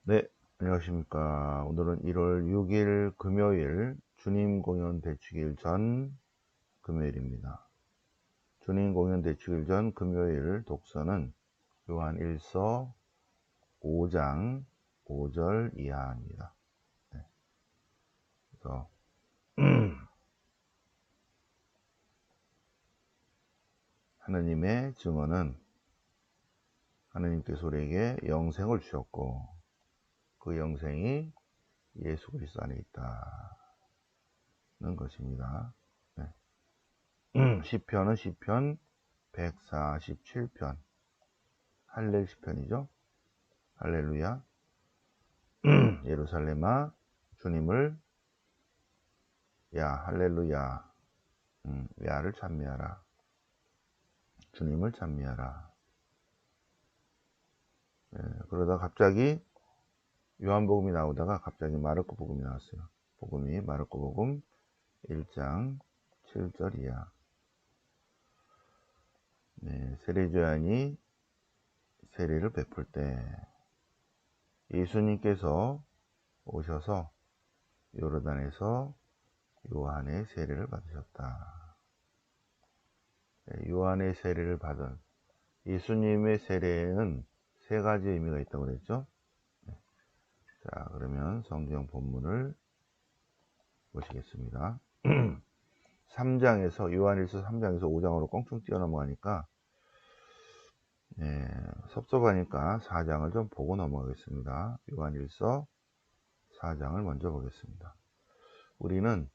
네, 안녕하십니까. 오늘은 1월 6일 금요일 주님 공연 대축일 전 금요일입니다. 주님 공연 대축일 전 금요일 독서는 요한 1서 5장 5절 이하입니다. 네, 그래서 하느님의 증언은 하느님께서 우리에게 영생을 주셨고 그 영생이 예수 그리스도 안에 있다는 것입니다. 네. 시편은 시편 147편 할렐 시편이죠. 할렐루야. 예루살렘아 주님을 할렐루야. 야를 찬미하라. 주님을 찬미하라. 그러다 갑자기 요한복음이 나오다가 갑자기 마르코 복음이 나왔어요. 복음이 마르코 복음 1장 7절 이하. 세례 요한이 세례를 베풀 때 예수님께서 오셔서 요르단에서 요한의 세례를 받으셨다. 요한의 세례를 받은 예수님의 세례에는 세 가지 의미가 있다고 그랬죠. 자, 그러면 성경 본문을 보시겠습니다. 3장에서 요한일서 3장에서 5장으로 껑충 뛰어넘어가니까 섭섭하니까 4장을 좀 보고 넘어가겠습니다. 요한일서 4장을 먼저 보겠습니다. 우리는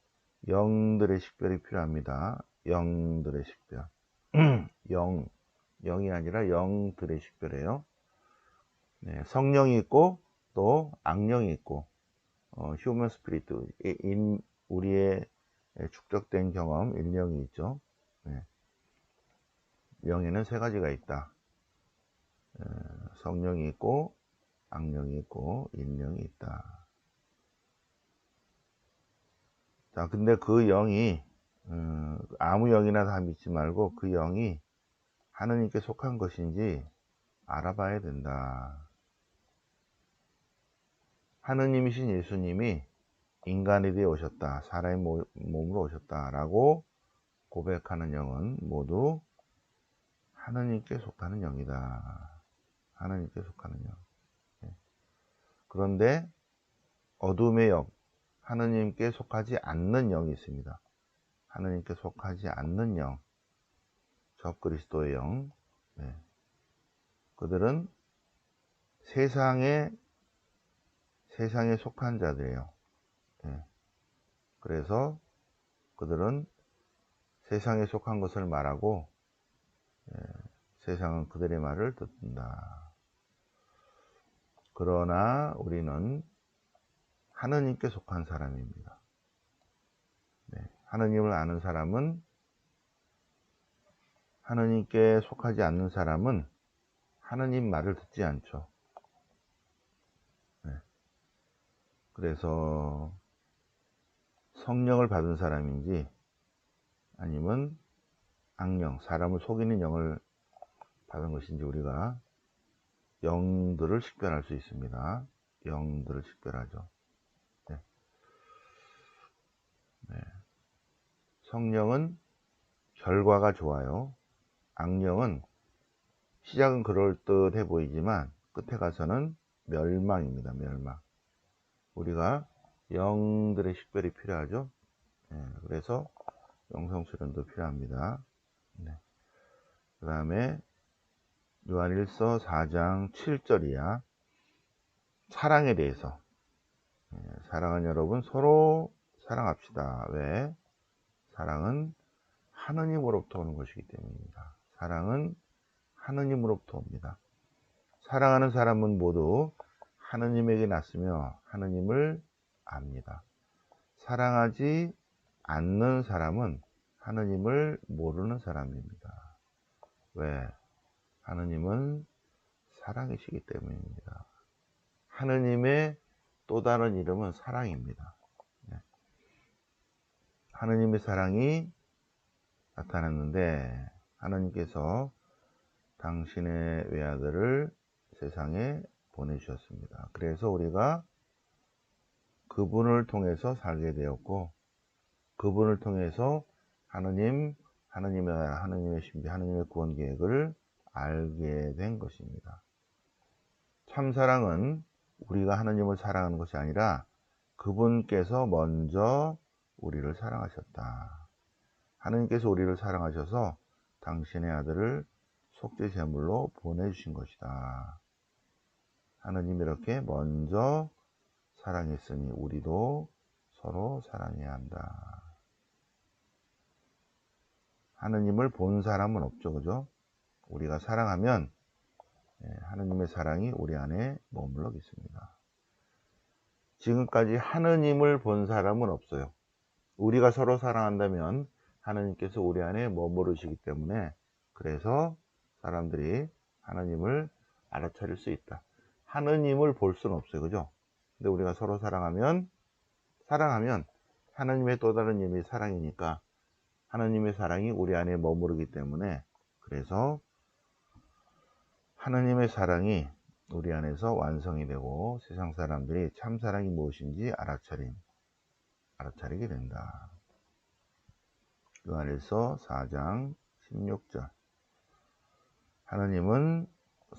영들의 식별이 필요합니다. 영들의 식별. 영이 아니라 영들의 식별이에요. 성령이 있고 또 악령이 있고 휴먼 스피리트, 우리의 축적된 경험, 인령이 있죠. 영에는 세 가지가 있다. 성령이 있고 악령이 있고 인령이 있다. 자, 근데 그 영이 아무 영이나 다 믿지 말고 그 영이 하느님께 속한 것인지 알아봐야 된다. 하느님이신 예수님이 인간이 되어 오셨다. 사람의 몸으로 오셨다라고 고백하는 영은 모두 하느님께 속하는 영이다. 하느님께 속하는 영. 그런데 어둠의 영, 하느님께 속하지 않는 영이 있습니다. 하느님께 속하지 않는 영, 적그리스도의 영. 그들은 세상에 속한 자들이에요. 그래서 그들은 세상에 속한 것을 말하고 세상은 그들의 말을 듣는다. 그러나 우리는 하느님께 속한 사람입니다. 하느님을 아는 사람은, 하느님께 속하지 않는 사람은 하느님 말을 듣지 않죠. 그래서 성령을 받은 사람인지 아니면 악령, 사람을 속이는 영을 받은 것인지 우리가 영들을 식별할 수 있습니다. 영들을 식별하죠. 성령은 결과가 좋아요. 악령은 시작은 그럴듯해 보이지만 끝에 가서는 멸망입니다. 멸망. 우리가 영들의 식별이 필요하죠. 그래서 영성수련도 필요합니다. 그 다음에 요한일서 4장 7절 이하 사랑에 대해서, 사랑하는 여러분 서로 사랑합시다. 왜? 사랑은 하느님으로부터 오는 것이기 때문입니다. 사랑은 하느님으로부터 옵니다. 사랑하는 사람은 모두 하느님에게 났으며 하느님을 압니다. 사랑하지 않는 사람은 하느님을 모르는 사람입니다. 왜? 하느님은 사랑이시기 때문입니다. 하느님의 또 다른 이름은 사랑입니다. 하느님의 사랑이 나타났는데 하느님께서 당신의 외아들을 세상에 보내주셨습니다. 그래서 우리가 그분을 통해서 살게 되었고, 그분을 통해서 하나님의 나라, 하나님의 신비, 하나님의 구원 계획을 알게 된 것입니다. 참사랑은 우리가 하나님을 사랑하는 것이 아니라 그분께서 먼저 우리를 사랑하셨다. 하나님께서 우리를 사랑하셔서 당신의 아들을 속죄 제물로 보내주신 것이다. 하나님이 이렇게 먼저 사랑했으니 우리도 서로 사랑해야 한다. 하나님을 본 사람은 없죠, 그죠? 우리가 사랑하면 하나님의 사랑이 우리 안에 머물러 있습니다. 지금까지 하나님을 본 사람은 없어요. 우리가 서로 사랑한다면 하나님께서 우리 안에 머무르시기 때문에, 그래서 사람들이 하나님을 알아차릴 수 있다. 하나님을 볼 수는 없어요, 그죠? 근데 우리가 서로 사랑하면 하나님의 또 다른 이름이 사랑이니까 하나님의 사랑이 우리 안에 머무르기 때문에, 그래서 하나님의 사랑이 우리 안에서 완성이 되고 세상 사람들이 참 사랑이 무엇인지 알아차리게 된다. 요한일서 4장 16절. 하나님은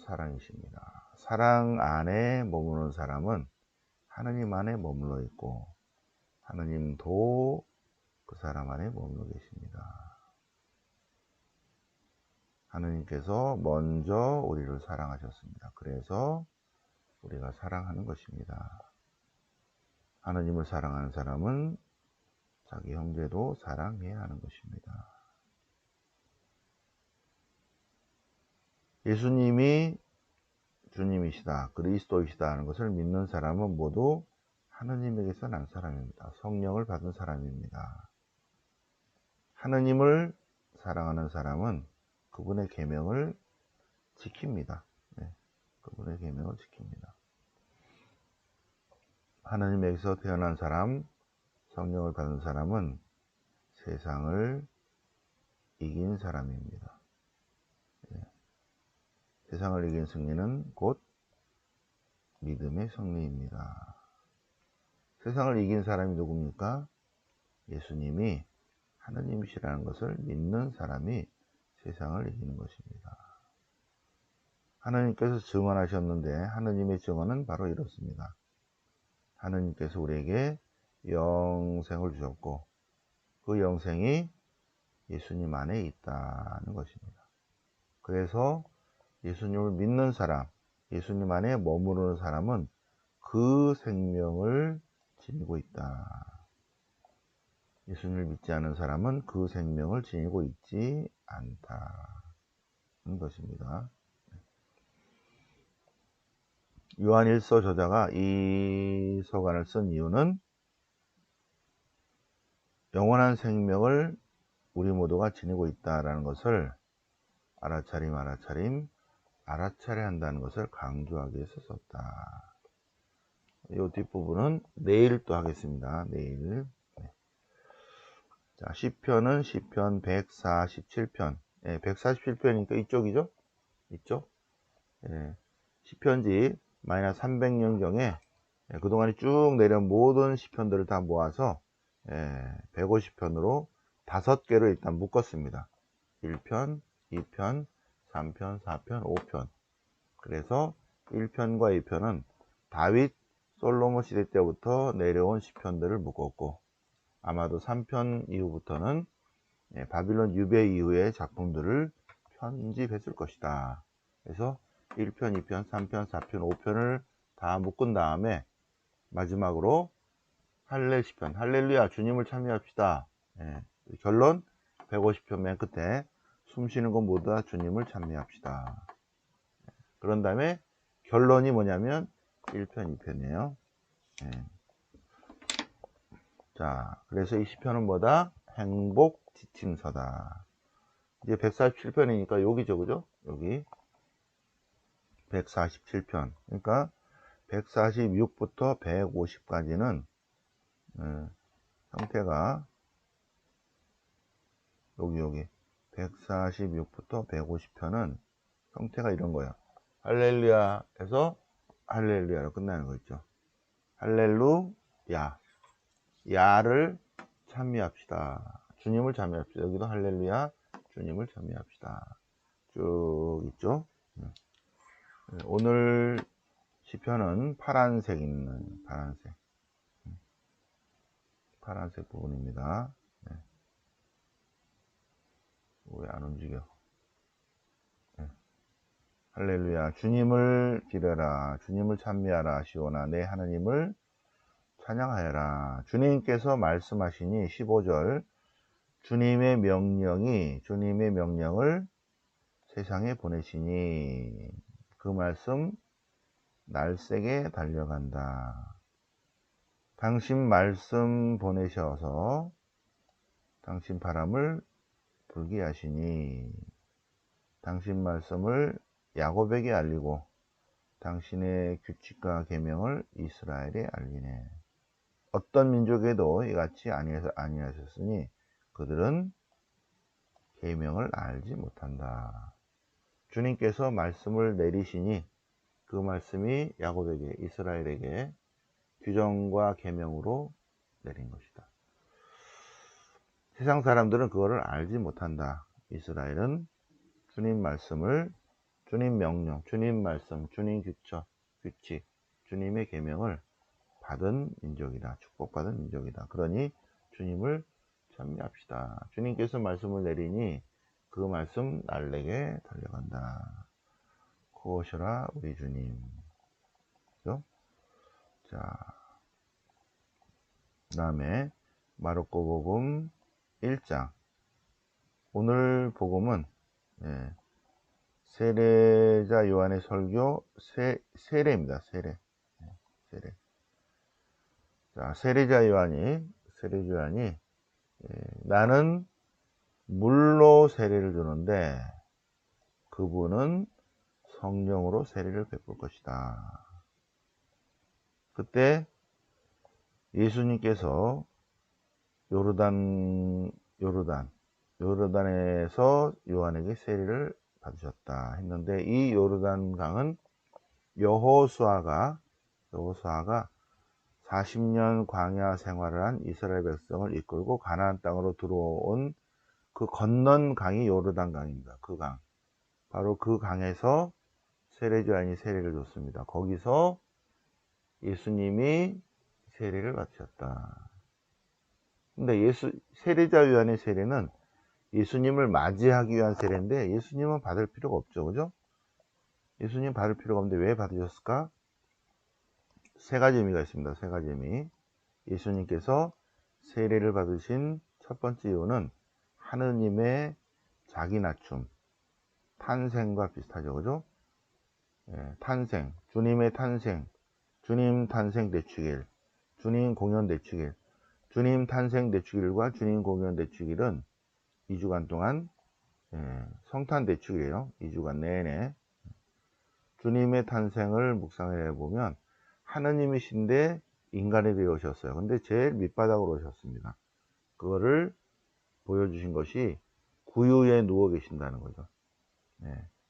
사랑이십니다. 사랑 안에 머무는 사람은 하나님 안에 머물러 있고 하나님도 그 사람 안에 머물러 계십니다. 하나님께서 먼저 우리를 사랑하셨습니다. 그래서 우리가 사랑하는 것입니다. 하나님을 사랑하는 사람은 자기 형제도 사랑해야 하는 것입니다. 예수님이 주님이시다, 그리스도이시다 하는 것을 믿는 사람은 모두 하나님에게서 난 사람입니다. 성령을 받은 사람입니다. 하나님을 사랑하는 사람은 그분의 계명을 지킵니다. 그분의 계명을 지킵니다. 하나님에게서 태어난 사람, 성령을 받은 사람은 세상을 이긴 사람입니다. 세상을 이긴 승리는 곧 믿음의 승리입니다. 세상을 이긴 사람이 누굽니까? 예수님이 하나님이시라는 것을 믿는 사람이 세상을 이기는 것입니다. 하나님께서 증언하셨는데 하나님의 증언은 바로 이렇습니다. 하나님께서 우리에게 영생을 주셨고 그 영생이 예수님 안에 있다는 것입니다. 그래서 예수님을 믿는 사람, 예수님 안에 머무르는 사람은 그 생명을 지니고 있다. 예수님을 믿지 않은 사람은 그 생명을 지니고 있지 않다는 것입니다. 요한일서 저자가 이 서간을 쓴 이유는 영원한 생명을 우리 모두가 지니고 있다는 것을 알아차려야 한다는 것을 강조하기 위해서 썼다. 이 뒷부분은 내일 또 하겠습니다. 내일. 자, 시편은 시편 147편. 147편이니까 이쪽이죠? 이쪽? 시편지 마이너스 300년경에 그동안에 쭉 내려온 모든 시편들을 다 모아서 150편으로 5개를 일단 묶었습니다. 1편, 2편, 3편, 4편, 5편. 그래서 1편과 2편은 다윗, 솔로몬 시대 때부터 내려온 시편들을 묶었고, 아마도 3편 이후부터는 바빌론 유배 이후의 작품들을 편집했을 것이다. 그래서 1편, 2편, 3편, 4편, 5편을 다 묶은 다음에 마지막으로 할례 시편, 할렐루야 주님을 찬미합시다. 결론 150편 맨 끝에 숨 쉬는 것 모두 다 주님을 찬미합시다. 그런 다음에 결론이 뭐냐면 1편, 2편이에요. 자, 그래서 이 시편은 뭐다? 행복 지침서다. 이제 147편이니까 여기죠, 그죠? 여기 147편. 그러니까 146부터 150까지는 형태가 여기 146부터 150편은 형태가 이런 거예요. 할렐루야 해서 할렐루야로 끝나는 거 있죠. 할렐루야. 야를 찬미합시다. 주님을 찬미합시다. 여기도 할렐루야, 주님을 찬미합시다. 쭉 있죠. 오늘 시편은 파란색 있는 파란색 부분입니다. 왜 안 움직여? 할렐루야. 주님을 기려라. 주님을 찬미하라. 시온아, 내 하나님을 찬양하여라. 주님께서 말씀하시니 15절 주님의 명령을 세상에 보내시니 그 말씀 날쌔게 달려간다. 당신 말씀 보내셔서 당신 바람을 불게 하시니 당신 말씀을 야곱에게 알리고 당신의 규칙과 계명을 이스라엘에 알리네. 어떤 민족에도 이같이 아니하셨으니 그들은 계명을 알지 못한다. 주님께서 말씀을 내리시니 그 말씀이 야곱에게, 이스라엘에게 규정과 계명으로 내린 것이다. 세상 사람들은 그거를 알지 못한다. 이스라엘은 주님 말씀을, 주님 명령, 주님 말씀, 주님 규칙, 주님의 계명을 받은 민족이다. 축복받은 민족이다. 그러니 주님을 찬미합시다. 주님께서 말씀을 내리니 그 말씀 날래게 달려간다. 구하셔라 우리 주님. 그죠? 자, 그 다음에 마르코 복음 1장. 오늘 복음은 세례자 요한의 설교 세례입니다. 세례. 자, 세례자 요한이 나는 물로 세례를 주는데 그분은 성령으로 세례를 베풀 것이다. 그때 예수님께서 요르단에서 요한에게 세례를 받으셨다 했는데 이 요르단 강은 여호수아가 40년 광야 생활을 한 이스라엘 백성을 이끌고 가나안 땅으로 들어온 그 건넌 강이 요르단 강입니다. 그 강. 바로 그 강에서 세례자 요한이 세례를 줬습니다. 거기서 예수님이 세례를 받으셨다. 근데 세례자 요한의 세례는 예수님을 맞이하기 위한 세례인데 예수님은 받을 필요가 없죠. 그죠? 예수님 받을 필요가 없는데 왜 받으셨을까? 세 가지 의미가 있습니다. 세 가지 의미. 예수님께서 세례를 받으신 첫 번째 이유는 하느님의 자기 낮춤, 탄생과 비슷하죠. 그죠? 탄생, 주님의 탄생, 주님 탄생 대축일, 주님 공연 대축일, 주님 탄생 대축일과 주님 공연 대축일은 2주간 동안 성탄 대축이에요. 2주간 내내. 주님의 탄생을 묵상을 해보면 하느님이신데 인간이 되어 오셨어요. 근데 제일 밑바닥으로 오셨습니다. 그거를 보여주신 것이 구유에 누워 계신다는 거죠.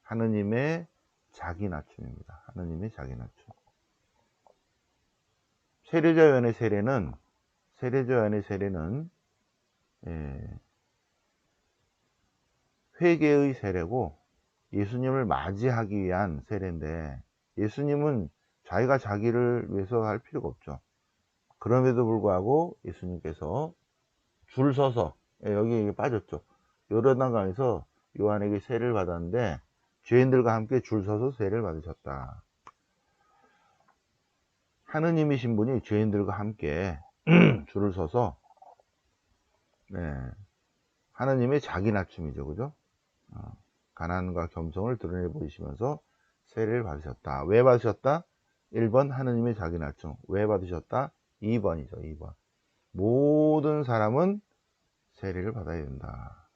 하느님의 자기 낮춤입니다. 하느님의 자기 낮춤. 세례자 요한의 세례는 회개의 세례고 예수님을 맞이하기 위한 세례인데 예수님은 자기가 자기를 위해서 할 필요가 없죠. 그럼에도 불구하고 예수님께서 줄 서서 여기 빠졌죠. 요르단강에서 요한에게 세례를 받았는데 죄인들과 함께 줄 서서 세례를 받으셨다. 하느님이신 분이 죄인들과 함께 줄을 서서 하느님의 자기 낮춤이죠. 그죠? 가난과 겸손을 드러내 보이시면서 세례를 받으셨다. 왜 받으셨다? 1번 하느님의 자기 낮춤. 왜 받으셨다? 2번이죠. 2번. 모든 사람은 세례를 받아야 된다.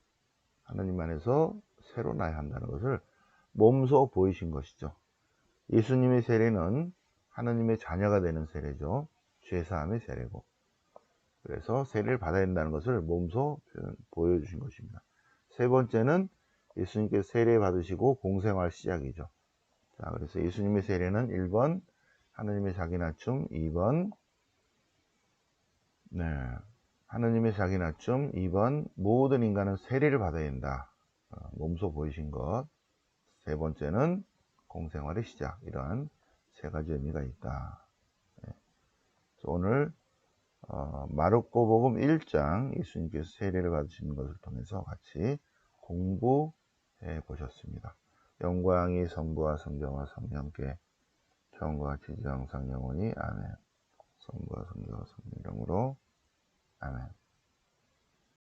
하느님 안에서 새로 나야 한다는 것을 몸소 보이신 것이죠. 예수님의 세례는 하느님의 자녀가 되는 세례죠. 죄사함의 세례고. 그래서 세례를 받아야 된다는 것을 몸소 보여주신 것입니다. 세 번째는 예수님께서 세례 받으시고 공생활 시작이죠. 자, 그래서 예수님의 세례는 1번 하느님의 자기 낮춤 2번 네, 하느님의 자기 낮춤 2번 모든 인간은 세례를 받아야 된다. 몸소 보이신 것. 세 번째는 공생활의 시작. 이런 세 가지 의미가 있다. 네. 오늘 마르코복음 1장 예수님께서 세례를 받으시는 것을 통해서 같이 공부해 보셨습니다. 영광이 성부와 성자와 성령께 처음과 같이 이제 항상 영원히 아멘. 성부와 성자와 성령 이름으로 아멘.